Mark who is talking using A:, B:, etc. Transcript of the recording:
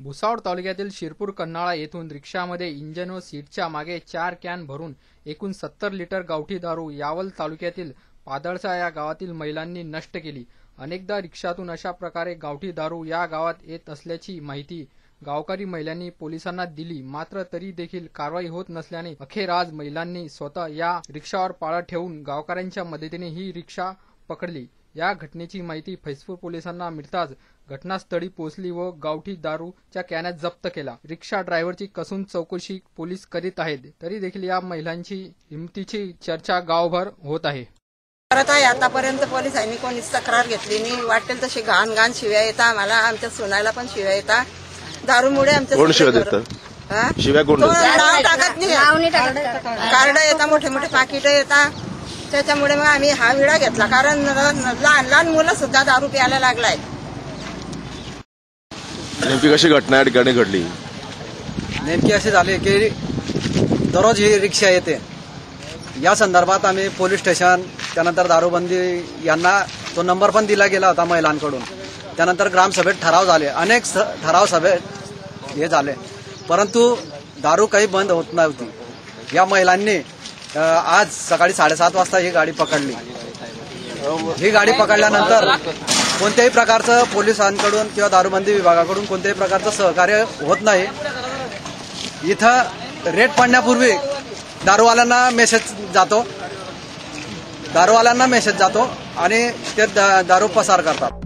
A: भुसावळ तालुक्यातील शिरपूर कन्हाळा येथून रिक्षामध्ये इंजन व सीटच्या मागे 4 कॅन भरून एकूण 70 लिटर गावठी दारू यावल तालुक्यातील पादळसा या गावातील महिलांनी नष्ट केली। अनेकदा रिक्षातून अशा प्रकारे गावठी दारू या गावात येत असल्याची माहिती गावकरी महिलांनी पोलिसांना दिली, मात्र तरी देखील कारवाई होत नसल्याने अखेर आज महिलांनी स्वतः या रिक्षावर पाळत ठेवून गावकऱ्यांच्या मदतीने ही रिक्षा पकडली। या घटनेची माहिती फैजपूर पोलिसांना मिळताच घटनास्थळी पोहोचली व गावठी दारूच्या कॅना जप्त केला। रिक्षा ड्रायव्हरची कसून चौकशी पोलीस करीत आहेत, तरी देखील या महिलांची हिमतीची चर्चा गावभर होत आहे।
B: आतापर्यंत पोलिसांनी कोणीच तक्रार घेतली नाही। वाटेल तशी घाण घाण शिव्या येतात, आम्हाला आमच्या सुनायला पण शिव्या येतात। दारूमुळे आमच्या
C: कोण शिव्या देतात? शिव्या कोण
B: नाव टाकत नाही, कार्ड येतात, मोठे मोठे पाकिट येतात। त्याच्यामुळे मग आम्ही हा विडा घेतला, कारण लहान लहान मुलं सुद्धा दारू प्यायला लागलाय।
C: नेमकी कशी घटना या ठिकाणी घडली?
D: नेमकी असे झाले की दररोज ही रिक्षा येते, या संदर्भात आम्ही पोलीस स्टेशन, त्यानंतर दारूबंदी यांना तो नंबर पण दिला गेला होता महिलांकडून। त्यानंतर ग्रामसभेत ठराव झाले, अनेक ठराव सभेत हे झाले, परंतु दारू काही बंद होत नव्हती। या महिलांनी आज सकाळी 7:30 वाजता ही गाडी पकडली। ही गाडी पकडल्यानंतर कोणत्याही प्रकारचं पोलिसांकडून किंवा दारूबंदी विभागाकडून कोणत्याही प्रकारचं सहकार्य होत नाही। इथं रेट पडण्यापूर्वी दारूवाल्यांना मेसेज जातो आणि ते दारू पसार करतात।